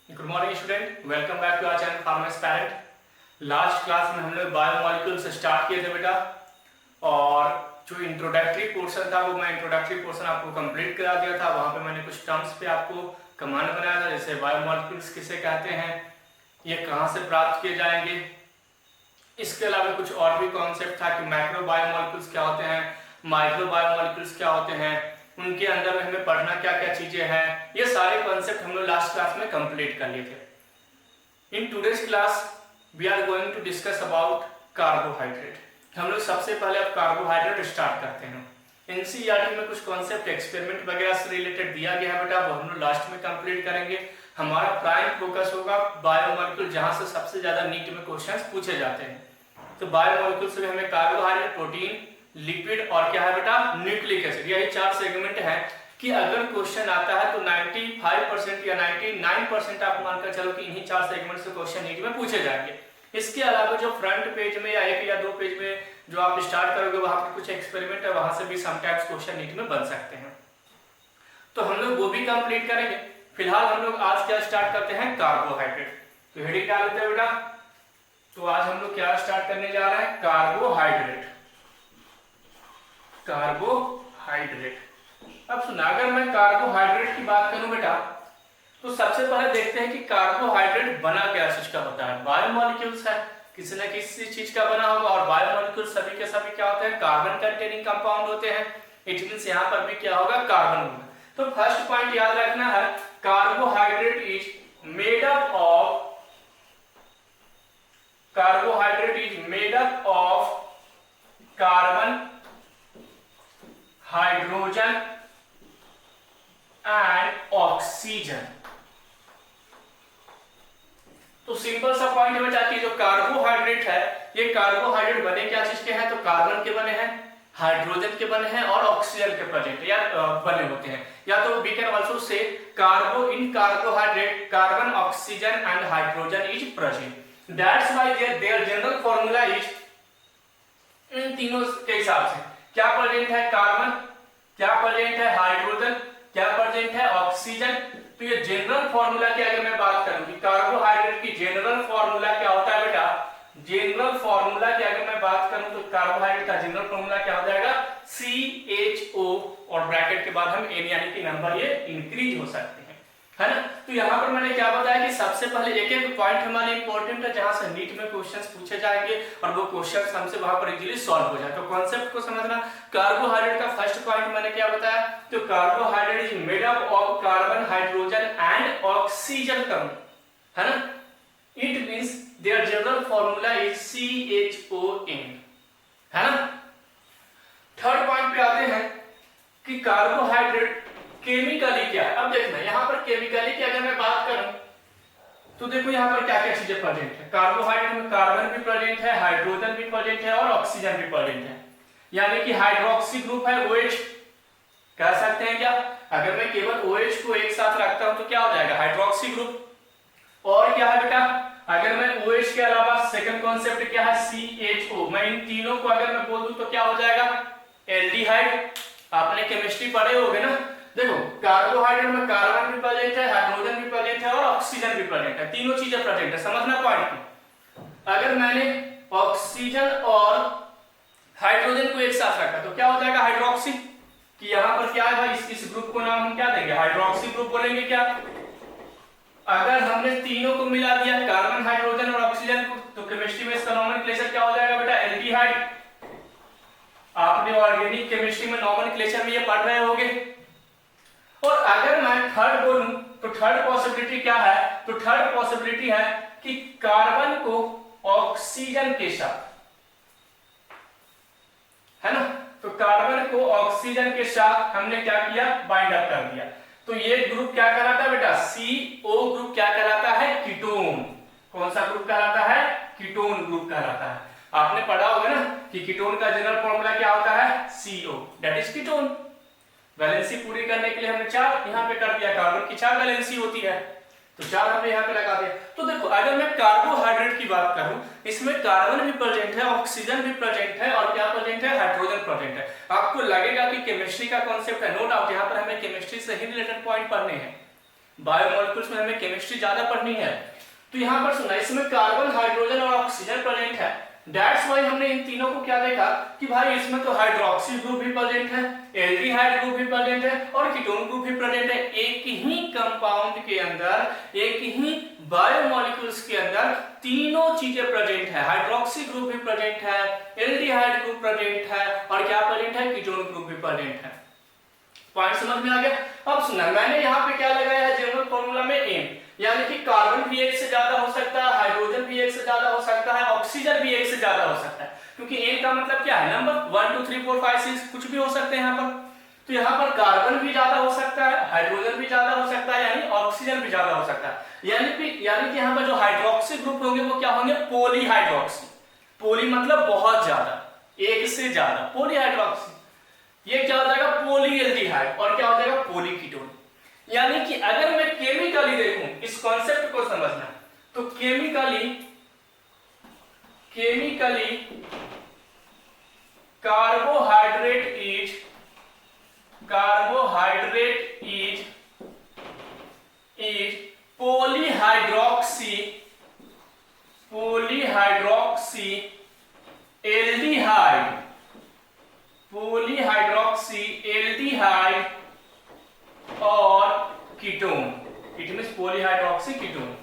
Good morning student, welcome back to our channel pharmacy parent. Last class में हम लोग biomolecules start किए थे बेटा, और जो इंट्रोडक्टरी पोर्शन था वो मैं इंट्रोडक्टरी पोर्शन आपको कंप्लीट करा दिया था। वहां पे मैंने कुछ टर्म्स पे आपको कमांड बनाया था, जैसे बायोमोलिक्यूल्स किसे कहते हैं, ये कहाँ से प्राप्त किए जाएंगे। इसके अलावा कुछ और भी कॉन्सेप्ट था कि मैक्रो बायोमोलिक्यूल्स क्या होते हैं, माइक्रो बायोमोलिक्यूल्स क्या होते हैं, उनके अंदर में हमें पढ़ना क्या क्या चीजें हैं। ये सारे कॉन्सेप्ट हम लोग लास्ट क्लास में कंप्लीट कर लिए थे। In today's class we are going to discuss about carbohydrate. हम लोग सबसे पहले अब कार्बोहाइड्रेट स्टार्ट करते हैं। एनसीईआरटी में कुछ कॉन्सेप्ट एक्सपेरिमेंट वगैरह से रिलेटेड दिया गया है बेटा, वो हम लोग लास्ट में कंप्लीट करेंगे। हमारा प्राइम फोकस होगा बायोमोलिक्यूल, जहां से सबसे ज्यादा नीट में क्वेश्चंस पूछे जाते हैं। तो बायोमोलिक्यूल से हमें कार्बोहाइड्रेट, प्रोटीन, लिपिड और क्या है बेटा, न्यूक्लिक एसिड, यही 4 सेगमेंट है कि अगर क्वेश्चन आता है तो 95% या 99% आप मानकर चलो कि इन्हीं 4 सेगमेंट से क्वेश्चन नीट में पूछे जाएंगे। इसके अलावा जो फ्रंट पेज में या 1 या 2 पेज में जो आप स्टार्ट करोगे वहां पर कुछ एक्सपेरिमेंट है, वहां से भी समटाइम्स क्वेश्चन नीट में बन सकते हैं, तो हम लोग वो भी कंप्लीट करेंगे। फिलहाल हम लोग आज क्या स्टार्ट करते हैं, कार्बोहाइड्रेट। तो हेडिंग क्या लेते हैं बेटा, तो आज हम लोग क्या स्टार्ट करने जा रहे हैं, कार्बोहाइड्रेट। कार्बोहाइड्रेट। अब सुना, अगर मैं कार्बोहाइड्रेट की बात करूं बेटा, तो सबसे पहले देखते हैं कि कार्बोहाइड्रेट बना क्या चीज का होता है। बायोमोलिक्यूल्स है, किसी न किसी चीज का बना होगा, और बायोमोलिक्यूल सभी के सभी क्या होते हैं, कार्बन कंटेनिंग कंपाउंड होते हैं। इट मींस यहां पर भी क्या होगा, कार्बन होगा। तो फर्स्ट पॉइंट याद रखना है, carbohydrate is made up of carbon, hydrogen and oxygen. तो सिंपल सा पॉइंट है बेटा कि जो कार्बोहाइड्रेट है, ये कार्बोहाइड्रेट बने क्या चीज के हैं, तो कार्बन के बने हैं, हाइड्रोजन के बने हैं और ऑक्सीजन के प्रेजेंट या बने होते हैं। या तो we can also say carbohydrate carbon, oxygen and hydrogen is present. That's why their general formula is, इन तीनों के हिसाब से क्या प्रेजेंट है, कार्बन, क्या प्रेजेंट है, हाइड्रोजन, क्या प्रेजेंट है, ऑक्सीजन। तो ये जनरल फार्मूला की अगर मैं बात करूं कि कार्बोहाइड्रेट की जनरल फार्मूला क्या होता है बेटा, जनरल फार्मूला की अगर मैं बात करूं तो कार्बोहाइड्रेट का जनरल फार्मूला क्या हो जाएगा, CHO, और ब्रैकेट के बाद हम N यानी कि नंबर ये इंक्रीज हो सकते हैं, है ना। तो यहाँ पर मैंने क्या बताया कि सबसे पहले एक एक पॉइंट हमारे इंपॉर्टेंट है, जहां से नीट में क्वेश्चंस पूछे जाएंगे और वो क्वेश्चंस हमसे वहां पर इजीली सॉल्व हो जाए। तो कॉन्सेप्ट को समझना। कार्बोहाइड्रेट का फर्स्ट पॉइंट मैंने क्या बताया, तो carbohydrate is made up of carbon, hydrogen and oxygen, है ना। It means their general formula is CHON, है ना। थर्ड पॉइंट पे आते हैं कि कार्बोहाइड्रेट केमिकली क्या है। अब देखना यहाँ पर केमिकली की अगर मैं बात करूं तो देखो यहाँ पर क्या क्या चीजें प्रेजेंट है। कार्बोहाइड्रेट में कार्बन भी प्रेजेंट है, हाइड्रोजन भी प्रेजेंट है और ऑक्सीजन भी प्रेजेंट है। यानी कि हाइड्रोक्सी ग्रुप है, OH कह सकते हैं क्या। अगर मैं केवल OH को एक साथ रखता हूं तो क्या हो जाएगा, हाइड्रोक्सी ग्रुप। और क्या है बेटा, अगर मैं OH के अलावा सेकंड कॉन्सेप्ट क्या है, CHO। मैं इन तीनों को अगर मैं बोल दूं तो क्या हो जाएगा, एल्डिहाइड। आपने केमिस्ट्री पढ़े होगे ना। देखो कार्बोहाइड्रेट में कार्बन भी प्रेजेंट है, हाइड्रोजन भी प्रेजेंट है और ऑक्सीजन भी प्रेजेंट है, तीनों चीजें प्रेजेंट है, समझना पॉइंट को। अगर मैंने ऑक्सीजन और हाइड्रोजन को एक साथ रखा तो क्या हो जाएगा, हाइड्रोक्सी। कि यहां पर क्या है भाई, इस ग्रुप को नाम हम क्या देंगे, हाइड्रोक्सी ग्रुप बोलेंगे क्या। अगर हमने तीनों को मिला दिया, कार्बन, हाइड्रोजन और ऑक्सीजन को, तो केमिस्ट्री में इसका नोमेनक्लेचर क्या हो जाएगा बेटा, एल्डिहाइड। आपने ऑर्गेनिक केमिस्ट्री में नोमेनक्लेचर में ये पढ़ रहे होंगे। और अगर मैं थर्ड बोलूं तो थर्ड पॉसिबिलिटी क्या है, तो थर्ड पॉसिबिलिटी है कि कार्बन को ऑक्सीजन के साथ, है ना, तो कार्बन को ऑक्सीजन के साथ हमने क्या किया, बाइंड अप कर दिया। तो ये ग्रुप क्या कहलाता है बेटा, CO ग्रुप क्या कहलाता है, कीटोन। कौन सा ग्रुप कहलाता है, कीटोन ग्रुप कहलाता है। आपने पढ़ा होगा ना कि कीटोन का जनरल फॉर्मूला क्या होता है, CO, that is ketone. Valency पूरी करने के लिए हमने 4 यहाँ पे कर दिया, कार्बन की 4 वैलेंसी होती है, तो 4 हमने यहाँ पे लगा दिया। तो देखो अगर मैं कार्बोहाइड्रेट की बात करूं, इसमें कार्बन भी प्रेजेंट है, ऑक्सीजन भी प्रेजेंट है और क्या प्रेजेंट है, हाइड्रोजन प्रेजेंट है। आपको लगेगा कि केमिस्ट्री का कॉन्सेप्ट है, नो डाउट यहाँ पर हमें केमिस्ट्री से ही रिलेटेड पॉइंट पढ़ने हैं, बायोमोलिक्यूल्स में हमें केमिस्ट्री ज्यादा पढ़नी है। तो यहाँ पर सुना, इसमें कार्बन, हाइड्रोजन और ऑक्सीजन प्रेजेंट है। दैट्स व्हाई हमने इन तीनों को क्या देखा कि भाई इसमें तो हाइड्रोक्सी ग्रुप भी प्रेजेंट है, एल्डिहाइड ग्रुप भी प्रेजेंट है और कीटोन ग्रुप भी प्रेजेंट है। एक ही कंपाउंड के अंदर, एक ही बायोमोलिक्यूल्स के अंदर तीनों चीजें प्रेजेंट है। हाइड्रोक्सी ग्रुप भी प्रेजेंट है, एल्डिहाइड ग्रुप प्रेजेंट है और क्या प्रेजेंट है, कीटोन ग्रुप भी प्रेजेंट है। पॉइंट समझ में आ गया? अब सुना, मैंने यहाँ पे क्या लगाया है जनरल फॉर्मूला में एन, यानी कि कार्बन भी एक से ज्यादा हो सकता है, हाइड्रोजन भी एक से ज्यादा हो सकता है, ऑक्सीजन भी एक से ज्यादा हो सकता है। क्योंकि एन का मतलब क्या है, नंबर 1 2 3 4 5 6 कुछ भी हो सकते हैं यहाँ पर। तो यहाँ पर कार्बन भी ज्यादा हो सकता है, हाइड्रोजन भी ज्यादा हो सकता है, यानी ऑक्सीजन भी ज्यादा हो सकता है। यानी कि यहाँ पर जो हाइड्रोक्सी ग्रुप होंगे वो क्या होंगे, पॉलीहाइड्रोक्सी। पॉली मतलब बहुत ज्यादा, एक से ज्यादा, पॉलीहाइड्रोक्सी। ये क्या हो जाएगा, पॉलीएल्डिहाइड और क्या हो जाएगा, पॉलीकीटोन। यानी कि अगर मैं केमिकली देखूं, इस कॉन्सेप्ट को समझना, तो chemically carbohydrate is polyhydroxy aldehyde और ketone. It means polyhydroxy ketone.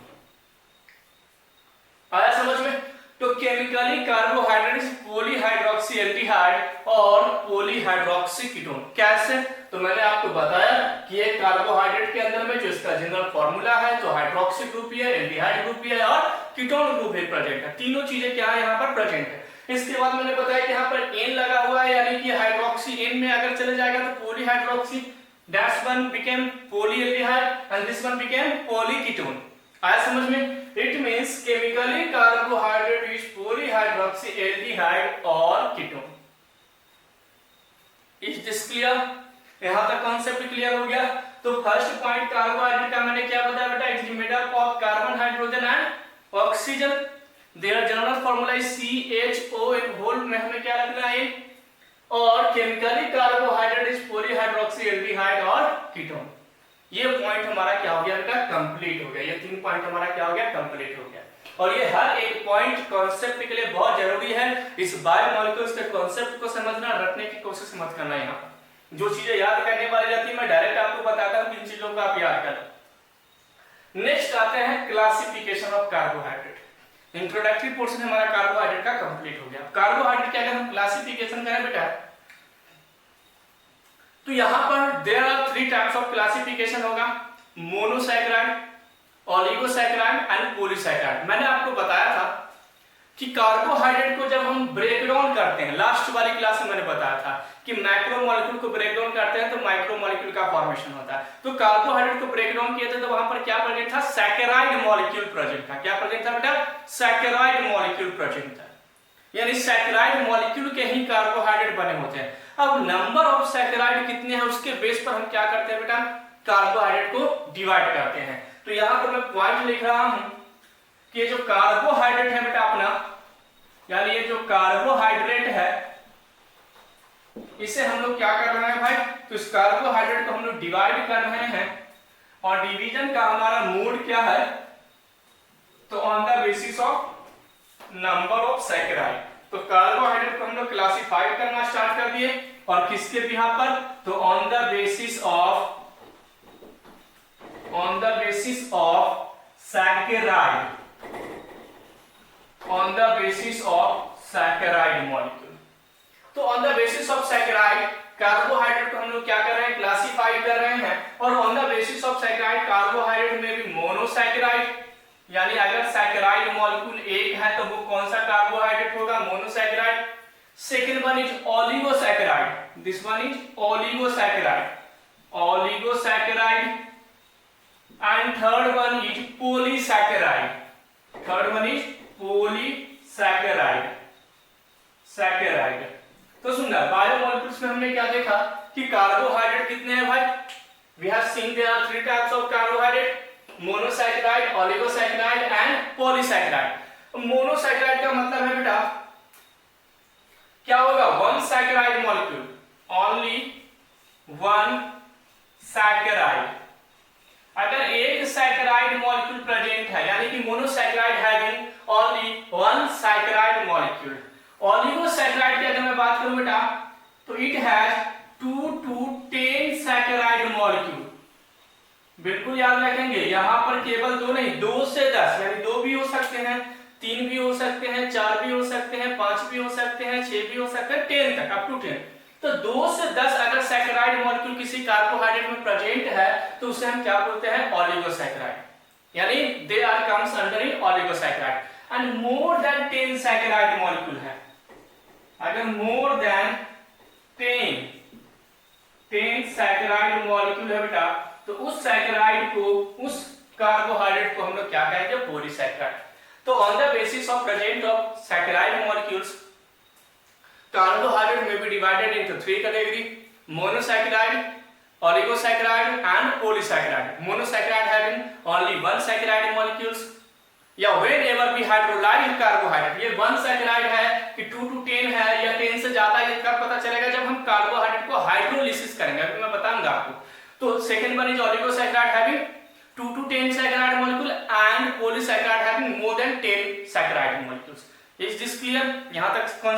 आया समझ में? तो केमिकली कार्बोहाइड्रेट पॉलीहाइड्रोक्सी एल्डिहाइड और पॉलीहाइड्रोक्सी कीटोन। कैसे? तो मैंने आपको बताया कि ये कार्बोहाइड्रेट के अंदर में जो इसका जनरल फॉर्मूला है तो हाइड्रोक्सी ग्रुप भी है, एल्डिहाइड ग्रुप भी है और कीटोन ग्रुप भी प्रेजेंट है। तीनों चीजें क्या है यहाँ पर प्रेजेंट है। इसके बाद मैंने बताया कि यहाँ पर एन लगा हुआ है, यानी कि हाइड्रोक्सी एन में अगर चले जाएगा तो polyhydroxy, that's one became polyaldehyde and this one became polyketone. आया समझ में? It means chemically carbohydrate is polyhydroxy aldehyde और कीटोन। Is this clear? यहाँ तक कॉन्सेप्ट क्लियर हो गया। तो फर्स्ट पॉइंट कार्बोहाइड्रेट का मैंने क्या बताया बेटा, it is made up of carbon, hydrogen and oxygen. Their general formula is CHO, इन होल में हमें क्या रखना है, और chemically carbohydrate is polyhydroxy aldehyde और कीटोन। ये पॉइंट हमारा क्या हो गया बेटा, कंप्लीट हो गया। ये 3 पॉइंट हमारा क्या हो गया, कंप्लीट हो गया। और ये हर एक पॉइंट कॉन्सेप्ट के लिए बहुत जरूरी है। इस बायोमोलिक्यूल्स के कॉन्सेप्ट को समझना, रटने की कोशिश मत करना। यहाँ जो चीजें याद करने वाली रहती है मैं डायरेक्ट आपको बताता हूँ, इन चीजों को आप याद करो। नेक्स्ट आते हैं classification of carbohydrate. Introductory portion हमारा कार्बोहाइड्रेट का कंप्लीट हो गया। कार्बोहाइड्रेट क्या, अगर हम क्लासिफिकेशन करें बेटा, तो यहां पर there are 3 types of classification होगा, मोनोसैकेराइड, ओलिगोसैकेराइड एंड पॉलीसैकेराइड। मैंने आपको बताया था कि कार्बोहाइड्रेट को जब हम ब्रेक डाउन करते हैं, लास्ट वाली क्लास में मैंने बताया था कि मैक्रोमोलेक्यूल को ब्रेक डाउन करते हैं तो माइक्रोमोलेक्यूल का फॉर्मेशन होता है। तो कार्बोहाइड्रेट को ब्रेक डाउन किए थे तो वहां पर क्या प्रेजेंट था, सैकेराइड मॉलिक्यूल प्रेजेंट था। क्या प्रेजेंट था बेटा, सैकेराइड मॉलिक्यूल प्रेजेंट था। यानी सैकेराइड मॉलिक्यूल के ही कार्बोहाइड्रेट बने होते हैं। अब नंबर ऑफ सैकेराइड कितने हैं उसके बेस पर हम क्या करते हैं बेटा, कार्बोहाइड्रेट को डिवाइड करते हैं। तो यहां पर मैं पॉइंट लिख रहा हूं कि ये जो कार्बोहाइड्रेट है बेटा अपना, यानी ये जो कार्बोहाइड्रेट है इसे हम लोग क्या कर रहे हैं भाई, तो इस कार्बोहाइड्रेट को हम लोग डिवाइड कर रहे हैं और डिवीजन का हमारा मोड क्या है, तो on the basis of number of saccharide. तो कार्बोहाइड्रेट को हम लोग क्लासिफाई करना स्टार्ट कर दिए और किसके बिहाफ पर, तो on the basis of saccharide, on the basis of saccharide molecule. तो on the basis of saccharide carbohydrate को हम लोग क्या कर रहे हैं, क्लासिफाई कर रहे हैं। और on the basis of saccharide carbohydrate में भी मोनोसैकेराइड, यानी अगर सैकेराइड मॉलिक्यूल एक है तो वो कौन सा कार्बोहाइड्रेट होगा, monosaccharide. Second one is oligosaccharide, this one is oligosaccharide, and third one is polysaccharide, saccharide. तो सुनना, बायोमोलिक्यूल्स में हमने क्या देखा कि कार्बोहाइड्रेट कितने हैं भाई, we have seen there are 3 types of carbohydrate, monosaccharide, oligosaccharide and polysaccharide. Monosaccharide का मतलब है बेटा क्या होगा, 1 सैकेराइड मॉलिक्यूल, ओनली 1 सैकेराइड। अगर एक सैकराइड मॉलिक्यूल प्रेजेंट है, यानी कि monosaccharide having only one saccharide molecule. Oligosaccharide की अगर मैं बात करूं बेटा, तो it has 2 to 10 saccharide molecule. बिल्कुल याद रखेंगे, यहां पर केवल 2 नहीं, 2 से 10, यानी 2 भी हो सकते हैं, 3 भी हो सकते हैं, 4 भी हो सकते हैं, 5 भी हो सकते हैं, 6 भी हो सकते हैं, 10 तक, अप टू 10। तो 2 से 10 अगर सैकराइड मॉलिक्यूल किसी कार्बोहाइड्रेट में प्रेजेंट है तो उसे हम क्या बोलते हैं? ओलिगोसैकराइड, यानी they are comes under in oligosaccharide. And more than 10 saccharide molecule है, अगर मोर देन 10 सैकराइड मॉलिक्यूल है बेटा, तो उस सैकराइड को, उस कार्बोहाइड्रेट को हम लोग क्या कहेंगे? पॉलीसैकराइड। तो on the basis of present of saccharide molecules, carbohydrate may be divided into 3 category: monosaccharide, oligosaccharide and polysaccharide. Monosaccharide having only one saccharide molecules, या whenever we hydrolyze carbohydrate, ये one saccharide है कि 2 to 10 है या 10 से ज्यादा, ये कब पता चलेगा? जब हम कार्बोहाइड्रेट को हाइड्रोलिसिस करेंगे, अभी मैं बताऊंगा आपको। तो second one is oligosaccharide having 2 to 10 saccharide molecule and polysaccharide having more than 10 saccharide molecules. Is this clear? यहाँ तक कौन